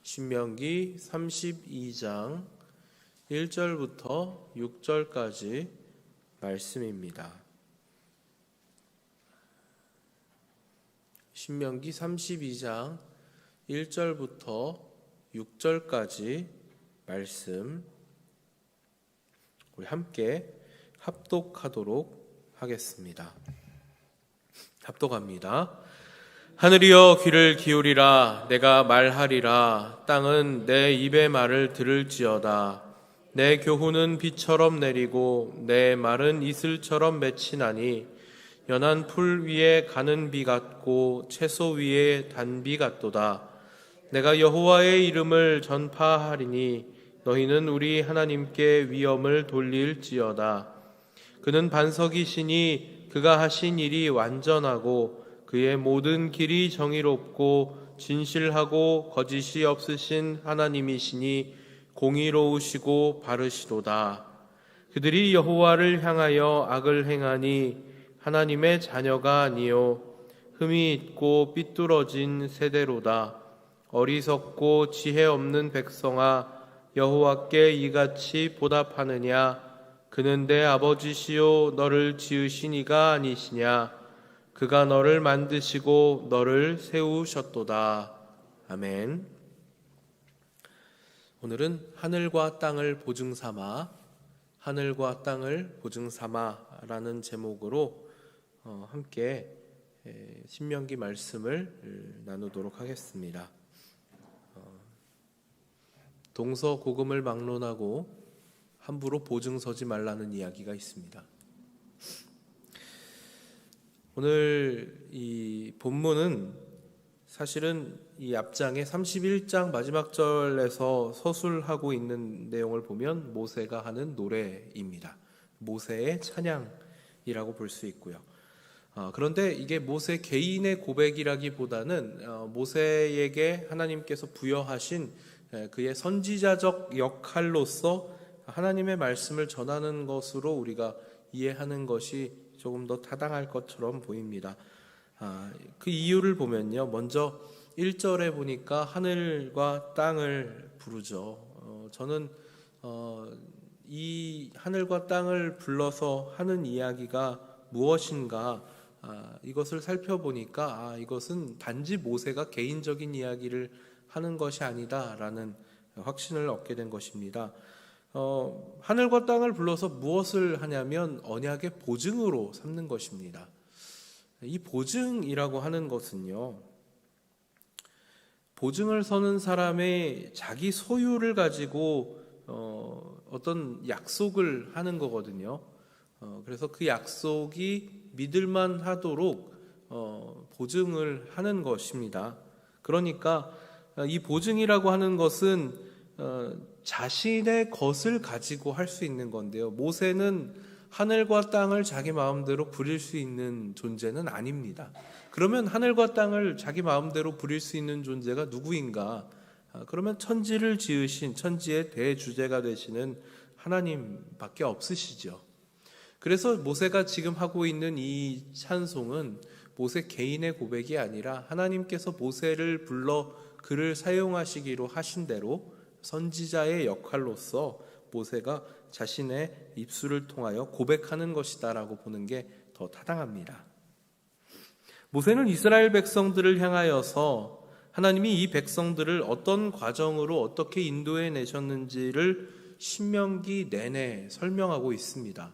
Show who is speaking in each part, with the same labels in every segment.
Speaker 1: 신명기 32장 1절부터 6절까지 말씀입니다. 신명기 32장 1절부터 6절까지 말씀 우리 함께 합독하도록 하겠습니다. 합독합니다. 하늘이여 귀를 기울이라. 내가 말하리라. 땅은 내 입의 말을 들을지어다. 내 교훈은 비처럼 내리고 내 말은 이슬처럼 맺히나니 연한 풀 위에 가는 비 같고 채소 위에 단비 같도다. 내가 여호와의 이름을 전파하리니 너희는 우리 하나님께 위엄을 돌릴지어다. 그는 반석이시니 그가 하신 일이 완전하고 그의 모든 길이 정의롭고 진실하고 거짓이 없으신 하나님이시니 공의로우시고 바르시도다. 그들이 여호와를 향하여 악을 행하니 하나님의 자녀가 아니요 흠이 있고 삐뚤어진 세대로다. 어리석고 지혜 없는 백성아, 여호와께 이같이 보답하느냐? 그는 내 아버지시요 너를 지으신 이가 아니시냐? 그가 너를 만드시고 너를 세우셨도다. 아멘. 오늘은 하늘과 땅을 보증삼아, 하늘과 땅을 보증삼아라는 제목으로 함께 신명기 말씀을 나누도록 하겠습니다. 동서고금을 막론하고 함부로 보증서지 말라는 이야기가 있습니다. 오늘 이 본문은 사실은 이 앞장의 31장 마지막 절에서 서술하고 있는 내용을 보면 모세가 하는 노래입니다. 모세의 찬양이라고 볼 수 있고요. 그런데 이게 모세 개인의 고백이라기보다는 모세에게 하나님께서 부여하신 그의 선지자적 역할로서 하나님의 말씀을 전하는 것으로 우리가 이해하는 것이 조금 더 타당할 것처럼 보입니다. 그 이유를 보면요, 먼저 1절에 보니까 하늘과 땅을 부르죠. 저는 이 하늘과 땅을 불러서 하는 이야기가 무엇인가, 이것을 살펴보니까 이것은 단지 모세가 개인적인 이야기를 하는 것이 아니다라는 확신을 얻게 된 것입니다. 하늘과 땅을 불러서 무엇을 하냐면 언약의 보증으로 삼는 것입니다. 이 보증이라고 하는 것은요, 보증을 서는 사람의 자기 소유를 가지고 어떤 약속을 하는 거거든요. 그래서 그 약속이 믿을만 하도록 보증을 하는 것입니다. 그러니까 이 보증이라고 하는 것은 자신의 것을 가지고 할 수 있는 건데요. 모세는 하늘과 땅을 자기 마음대로 부릴 수 있는 존재는 아닙니다. 그러면 하늘과 땅을 자기 마음대로 부릴 수 있는 존재가 누구인가? 그러면 천지를 지으신, 천지의 대주제가 되시는 하나님밖에 없으시죠. 그래서 모세가 지금 하고 있는 이 찬송은 모세 개인의 고백이 아니라 하나님께서 모세를 불러 그를 사용하시기로 하신 대로 선지자의 역할로서 모세가 자신의 입술을 통하여 고백하는 것이다라고 보는 게 더 타당합니다. 모세는 이스라엘 백성들을 향하여서 하나님이 이 백성들을 어떤 과정으로 어떻게 인도해 내셨는지를 신명기 내내 설명하고 있습니다.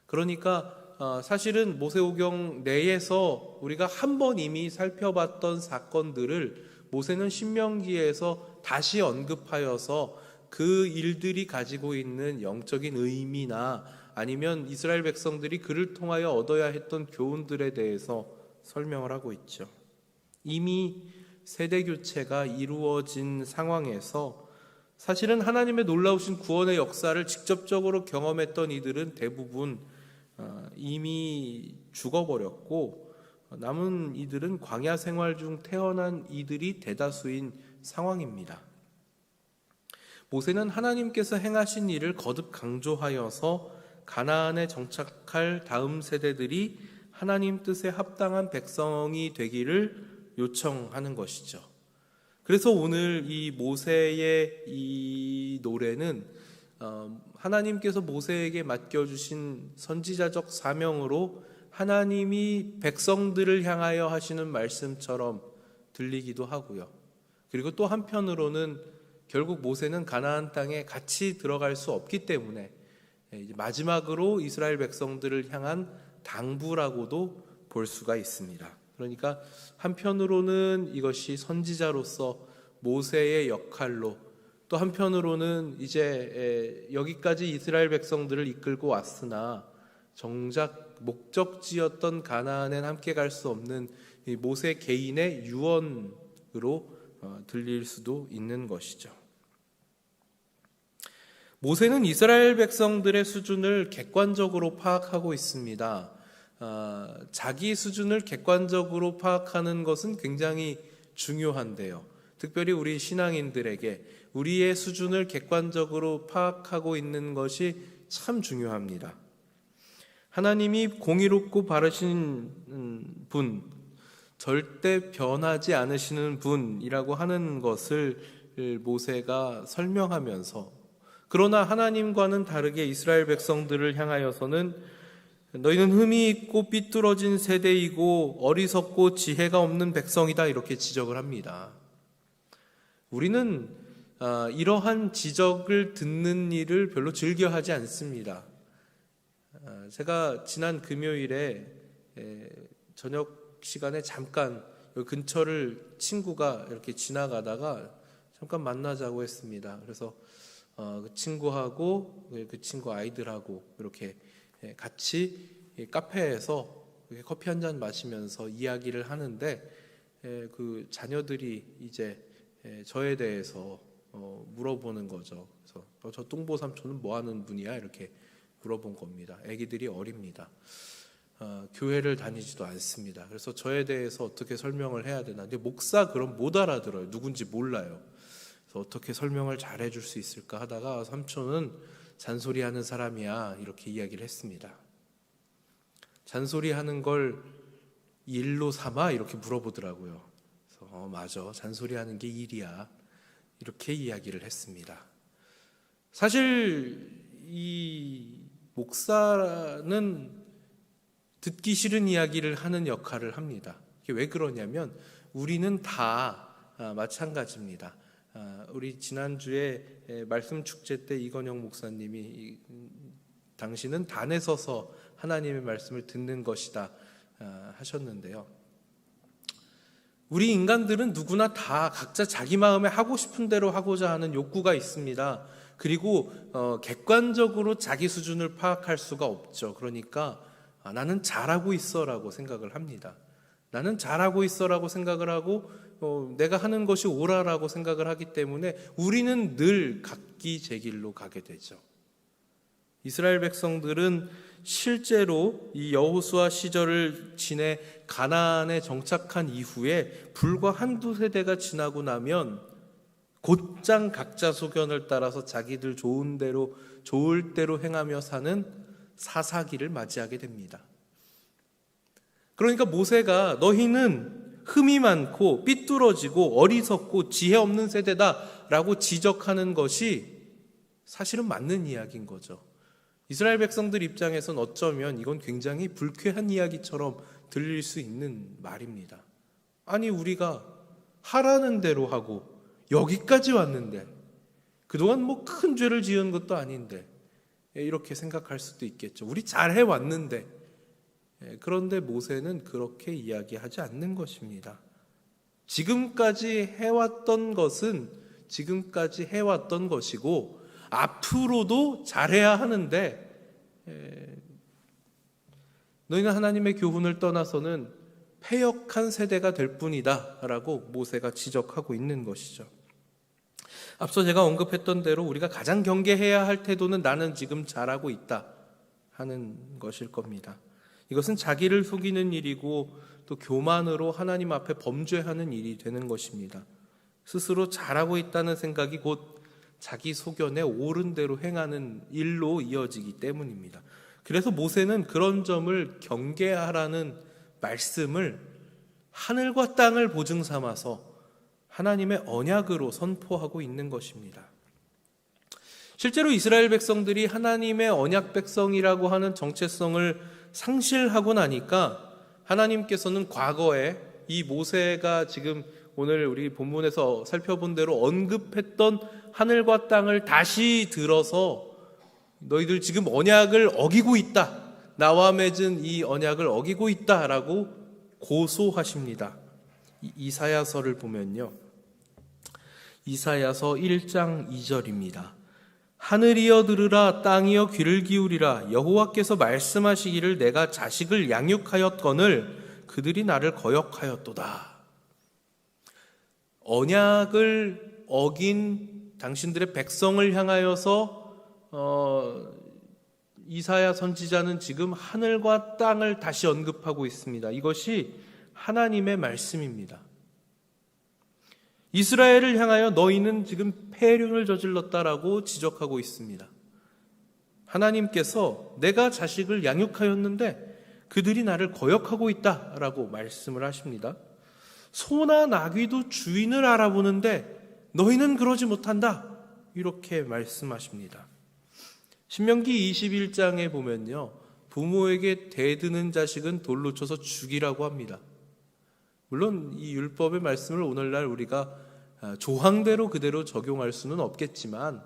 Speaker 1: 그러니까 사실은 모세오경 내에서 우리가 한 번 이미 살펴봤던 사건들을 모세는 신명기에서 다시 언급하여서 그 일들이 가지고 있는 영적인 의미나 아니면 이스라엘 백성들이 그를 통하여 얻어야 했던 교훈들에 대해서 설명을 하고 있죠. 이미 세대 교체가 이루어진 상황에서 사실은 하나님의 놀라우신 구원의 역사를 직접적으로 경험했던 이들은 대부분 이미 죽어버렸고 남은 이들은 광야 생활 중 태어난 이들이 대다수인 상황입니다. 모세는 하나님께서 행하신 일을 거듭 강조하여서 가나안에 정착할 다음 세대들이 하나님 뜻에 합당한 백성이 되기를 요청하는 것이죠. 그래서 오늘 이 모세의 이 노래는 하나님께서 모세에게 맡겨주신 선지자적 사명으로 하나님이 백성들을 향하여 하시는 말씀처럼 들리기도 하고요. 그리고 또 한편으로는 결국 모세는 가나안 땅에 같이 들어갈 수 없기 때문에 이제 마지막으로 이스라엘 백성들을 향한 당부라고도 볼 수가 있습니다. 그러니까 한편으로는 이것이 선지자로서 모세의 역할로, 또 한편으로는 이제 여기까지 이스라엘 백성들을 이끌고 왔으나 정작 목적지였던 가나안엔 함께 갈 수 없는 모세 개인의 유언으로 들릴 수도 있는 것이죠. 모세는 이스라엘 백성들의 수준을 객관적으로 파악하고 있습니다. 자기 수준을 객관적으로 파악하는 것은 굉장히 중요한데요. 특별히 우리 신앙인들에게 우리의 수준을 객관적으로 파악하고 있는 것이 참 중요합니다. 하나님이 공의롭고 바르신 분, 절대 변하지 않으시는 분이라고 하는 것을 모세가 설명하면서, 그러나 하나님과는 다르게 이스라엘 백성들을 향하여서는 너희는 흠이 있고 삐뚤어진 세대이고 어리석고 지혜가 없는 백성이다, 이렇게 지적을 합니다. 우리는 이러한 지적을 듣는 일을 별로 즐겨하지 않습니다. 제가 지난 금요일에 저녁 시간에 잠깐 근처를 친구가 이렇게 지나가다가 잠깐 만나자고 했습니다. 그래서 그 친구하고 그 친구 아이들하고 이렇게 같이 카페에서 커피 한 잔 마시면서 이야기를 하는데, 그 자녀들이 이제 저에 대해서 물어보는 거죠. 그래서 저 뚱보 삼촌은 뭐 하는 분이야? 이렇게 물어본 겁니다. 아기들이 어립니다. 교회를 다니지도 않습니다. 그래서 저에 대해서 어떻게 설명을 해야 되나? 근데 목사 그럼 못 알아들어요. 누군지 몰라요. 그래서 어떻게 설명을 잘 해줄 수 있을까 하다가 삼촌은 잔소리하는 사람이야, 이렇게 이야기를 했습니다. 잔소리하는 걸 일로 삼아? 이렇게 물어보더라고요. 그래서 맞아, 잔소리하는 게 일이야, 이렇게 이야기를 했습니다. 사실 이 목사는 듣기 싫은 이야기를 하는 역할을 합니다. 이게 왜 그러냐면 우리는 다 마찬가지입니다. 우리 지난주에 말씀 축제 때 이건영 목사님이 당신은 단에 서서 하나님의 말씀을 듣는 것이다 하셨는데요. 우리 인간들은 누구나 다 각자 자기 마음에 하고 싶은 대로 하고자 하는 욕구가 있습니다. 그리고 객관적으로 자기 수준을 파악할 수가 없죠. 그러니까 나는 잘하고 있어라고 생각을 합니다. 나는 잘하고 있어라고 생각을 하고 내가 하는 것이 옳아라고 생각을 하기 때문에 우리는 늘 각기 제 길로 가게 되죠. 이스라엘 백성들은 실제로 이 여호수아 시절을 지내 가나안에 정착한 이후에 불과 한두 세대가 지나고 나면 곧장 각자 소견을 따라서 자기들 좋은 대로 좋을 대로 행하며 사는 사사기를 맞이하게 됩니다. 그러니까 모세가 너희는 흠이 많고 삐뚤어지고 어리석고 지혜 없는 세대다라고 지적하는 것이 사실은 맞는 이야기인 거죠. 이스라엘 백성들 입장에선 어쩌면 이건 굉장히 불쾌한 이야기처럼 들릴 수 있는 말입니다. 아니, 우리가 하라는 대로 하고 여기까지 왔는데, 그동안 뭐 큰 죄를 지은 것도 아닌데, 이렇게 생각할 수도 있겠죠. 우리 잘 해왔는데. 그런데 모세는 그렇게 이야기하지 않는 것입니다. 지금까지 해왔던 것은 지금까지 해왔던 것이고 앞으로도 잘해야 하는데, 너희는 하나님의 교훈을 떠나서는 패역한 세대가 될 뿐이다 라고 모세가 지적하고 있는 것이죠. 앞서 제가 언급했던 대로 우리가 가장 경계해야 할 태도는 나는 지금 잘하고 있다 하는 것일 겁니다. 이것은 자기를 속이는 일이고 또 교만으로 하나님 앞에 범죄하는 일이 되는 것입니다. 스스로 잘하고 있다는 생각이 곧 자기 소견에 옳은 대로 행하는 일로 이어지기 때문입니다. 그래서 모세는 그런 점을 경계하라는 말씀을 하늘과 땅을 보증 삼아서 하나님의 언약으로 선포하고 있는 것입니다. 실제로 이스라엘 백성들이 하나님의 언약 백성이라고 하는 정체성을 상실하고 나니까 하나님께서는 과거에 이 모세가 지금 오늘 우리 본문에서 살펴본 대로 언급했던 하늘과 땅을 다시 들어서 너희들 지금 언약을 어기고 있다, 나와 맺은 이 언약을 어기고 있다라고 고소하십니다. 이사야서를 보면요, 이사야서 1장 2절입니다. 하늘이여 들으라, 땅이여 귀를 기울이라. 여호와께서 말씀하시기를 내가 자식을 양육하였거늘 그들이 나를 거역하였도다. 언약을 어긴 당신들의 백성을 향하여서 이사야 선지자는 지금 하늘과 땅을 다시 언급하고 있습니다. 이것이 하나님의 말씀입니다. 이스라엘을 향하여 너희는 지금 폐륜을 저질렀다라고 지적하고 있습니다. 하나님께서 내가 자식을 양육하였는데 그들이 나를 거역하고 있다라고 말씀을 하십니다. 소나 나귀도 주인을 알아보는데 너희는 그러지 못한다, 이렇게 말씀하십니다. 신명기 21장에 보면요, 부모에게 대드는 자식은 돌로 쳐서 죽이라고 합니다. 물론 이 율법의 말씀을 오늘날 우리가 조항대로 그대로 적용할 수는 없겠지만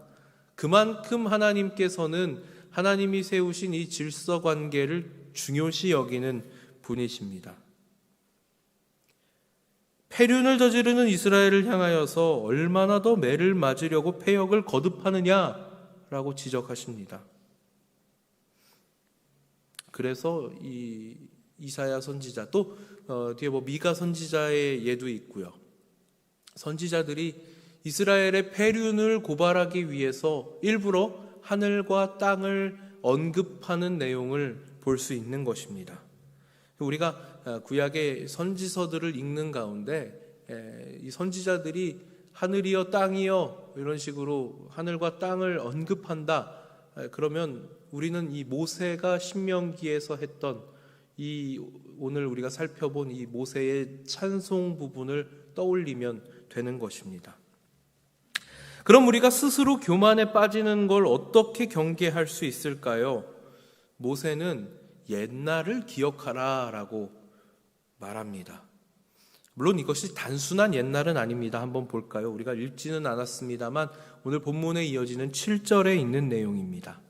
Speaker 1: 그만큼 하나님께서는 하나님이 세우신 이 질서 관계를 중요시 여기는 분이십니다. 폐륜을 저지르는 이스라엘을 향하여서 얼마나 더 매를 맞으려고 패역을 거듭하느냐라고 지적하십니다. 그래서 이 이사야 선지자, 또 뒤에 미가 선지자의 예도 있고요. 선지자들이 이스라엘의 폐륜을 고발하기 위해서 일부러 하늘과 땅을 언급하는 내용을 볼 수 있는 것입니다. 우리가 구약의 선지서들을 읽는 가운데 이 선지자들이 하늘이여 땅이여 이런 식으로 하늘과 땅을 언급한다, 그러면 우리는 이 모세가 신명기에서 했던 이 오늘 우리가 살펴본 이 모세의 찬송 부분을 떠올리면 되는 것입니다. 그럼 우리가 스스로 교만에 빠지는 걸 어떻게 경계할 수 있을까요? 모세는 옛날을 기억하라 라고 말합니다. 물론 이것이 단순한 옛날은 아닙니다. 한번 볼까요? 우리가 읽지는 않았습니다만 오늘 본문에 이어지는 7절에 있는 내용입니다.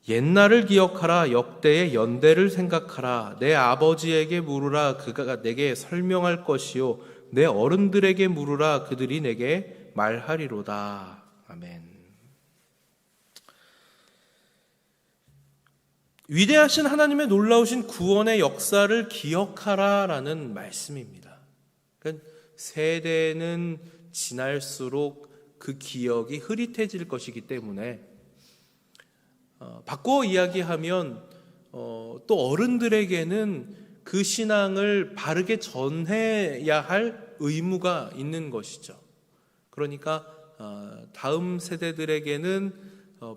Speaker 1: 옛날을 기억하라, 역대의 연대를 생각하라. 내 아버지에게 물으라, 그가 내게 설명할 것이요, 내 어른들에게 물으라, 그들이 내게 말하리로다. 아멘. 위대하신 하나님의 놀라우신 구원의 역사를 기억하라라는 말씀입니다. 그러니까 세대는 지날수록 그 기억이 흐릿해질 것이기 때문에 바꿔 이야기하면 또 어른들에게는 그 신앙을 바르게 전해야 할 의무가 있는 것이죠. 그러니까 다음 세대들에게는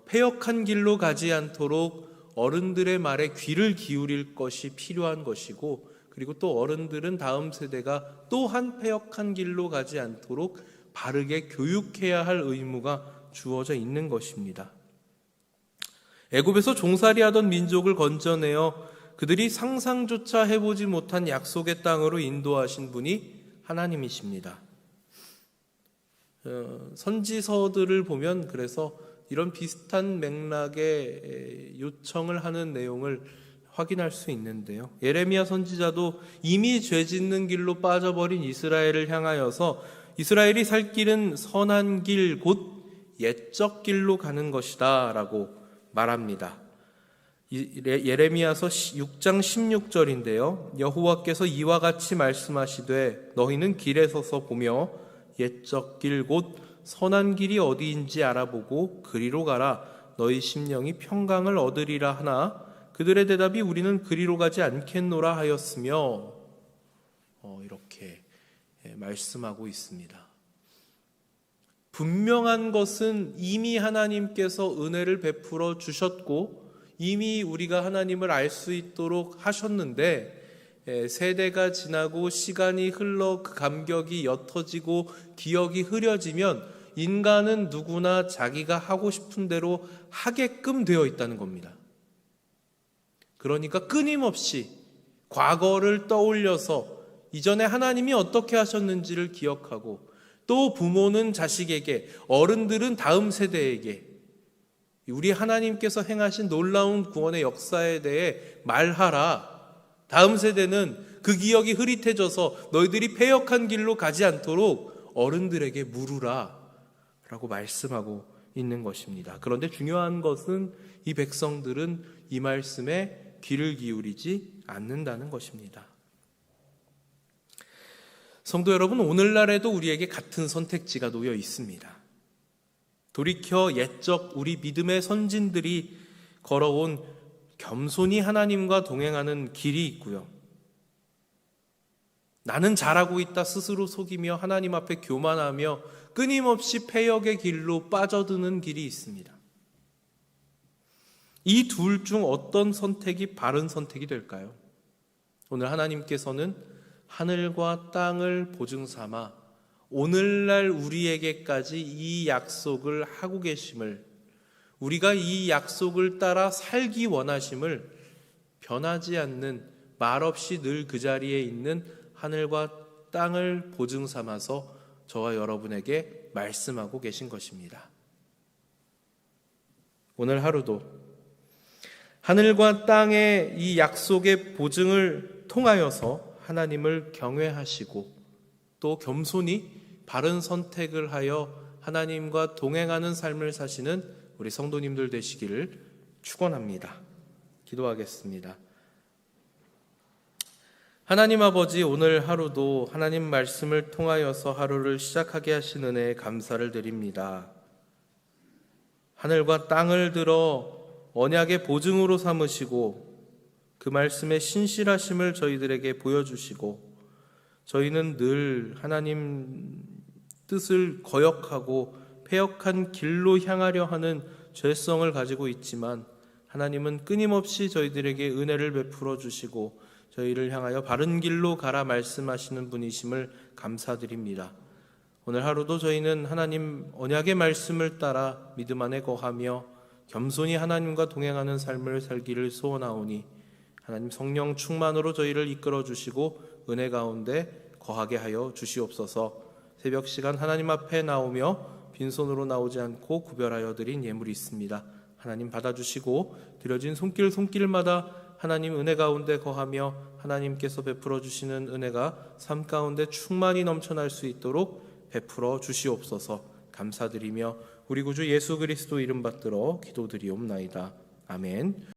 Speaker 1: 패역한 길로 가지 않도록 어른들의 말에 귀를 기울일 것이 필요한 것이고, 그리고 또 어른들은 다음 세대가 또한 패역한 길로 가지 않도록 바르게 교육해야 할 의무가 주어져 있는 것입니다. 애굽에서 종살이하던 민족을 건져내어 그들이 상상조차 해보지 못한 약속의 땅으로 인도하신 분이 하나님이십니다. 선지서들을 보면 그래서 이런 비슷한 맥락의 요청을 하는 내용을 확인할 수 있는데요. 예레미야 선지자도 이미 죄 짓는 길로 빠져버린 이스라엘을 향하여서 이스라엘이 살 길은 선한 길, 곧 옛적 길로 가는 것이다 라고 말합니다. 예레미야서 6장 16절인데요. 여호와께서 이와 같이 말씀하시되 너희는 길에 서서 보며 옛적 길 곧 선한 길이 어디인지 알아보고 그리로 가라. 너희 심령이 평강을 얻으리라 하나 그들의 대답이 우리는 그리로 가지 않겠노라 하였으며, 이렇게 말씀하고 있습니다. 분명한 것은 이미 하나님께서 은혜를 베풀어 주셨고 이미 우리가 하나님을 알 수 있도록 하셨는데, 세대가 지나고 시간이 흘러 그 감격이 옅어지고 기억이 흐려지면 인간은 누구나 자기가 하고 싶은 대로 하게끔 되어 있다는 겁니다. 그러니까 끊임없이 과거를 떠올려서 이전에 하나님이 어떻게 하셨는지를 기억하고, 또 부모는 자식에게, 어른들은 다음 세대에게 우리 하나님께서 행하신 놀라운 구원의 역사에 대해 말하라. 다음 세대는 그 기억이 흐릿해져서 너희들이 패역한 길로 가지 않도록 어른들에게 물으라 라고 말씀하고 있는 것입니다. 그런데 중요한 것은 이 백성들은 이 말씀에 귀를 기울이지 않는다는 것입니다. 성도 여러분, 오늘날에도 우리에게 같은 선택지가 놓여 있습니다. 돌이켜 옛적 우리 믿음의 선진들이 걸어온 겸손히 하나님과 동행하는 길이 있고요. 나는 잘하고 있다 스스로 속이며 하나님 앞에 교만하며 끊임없이 패역의 길로 빠져드는 길이 있습니다. 이 둘 중 어떤 선택이 바른 선택이 될까요? 오늘 하나님께서는 하늘과 땅을 보증 삼아 오늘날 우리에게까지 이 약속을 하고 계심을, 우리가 이 약속을 따라 살기 원하심을 변하지 않는, 말없이 늘 그 자리에 있는 하늘과 땅을 보증 삼아서 저와 여러분에게 말씀하고 계신 것입니다. 오늘 하루도 하늘과 땅의 이 약속의 보증을 통하여서 하나님을 경외하시고 또 겸손히 바른 선택을 하여 하나님과 동행하는 삶을 사시는 우리 성도님들 되시기를 축원합니다. 기도하겠습니다. 하나님 아버지, 오늘 하루도 하나님 말씀을 통하여서 하루를 시작하게 하신 은혜에 감사를 드립니다. 하늘과 땅을 들어 언약의 보증으로 삼으시고 그 말씀의 신실하심을 저희들에게 보여주시고, 저희는 늘 하나님 뜻을 거역하고 패역한 길로 향하려 하는 죄성을 가지고 있지만, 하나님은 끊임없이 저희들에게 은혜를 베풀어 주시고 저희를 향하여 바른 길로 가라 말씀하시는 분이심을 감사드립니다. 오늘 하루도 저희는 하나님 언약의 말씀을 따라 믿음 안에 거하며 겸손히 하나님과 동행하는 삶을 살기를 소원하오니, 하나님 성령 충만으로 저희를 이끌어 주시고 은혜 가운데 거하게 하여 주시옵소서. 새벽 시간 하나님 앞에 나오며 빈손으로 나오지 않고 구별하여 드린 예물이 있습니다. 하나님 받아주시고 드려진 손길마다 하나님 은혜 가운데 거하며 하나님께서 베풀어 주시는 은혜가 삶 가운데 충만히 넘쳐날 수 있도록 베풀어 주시옵소서. 감사드리며 우리 구주 예수 그리스도 이름 받들어 기도드리옵나이다. 아멘.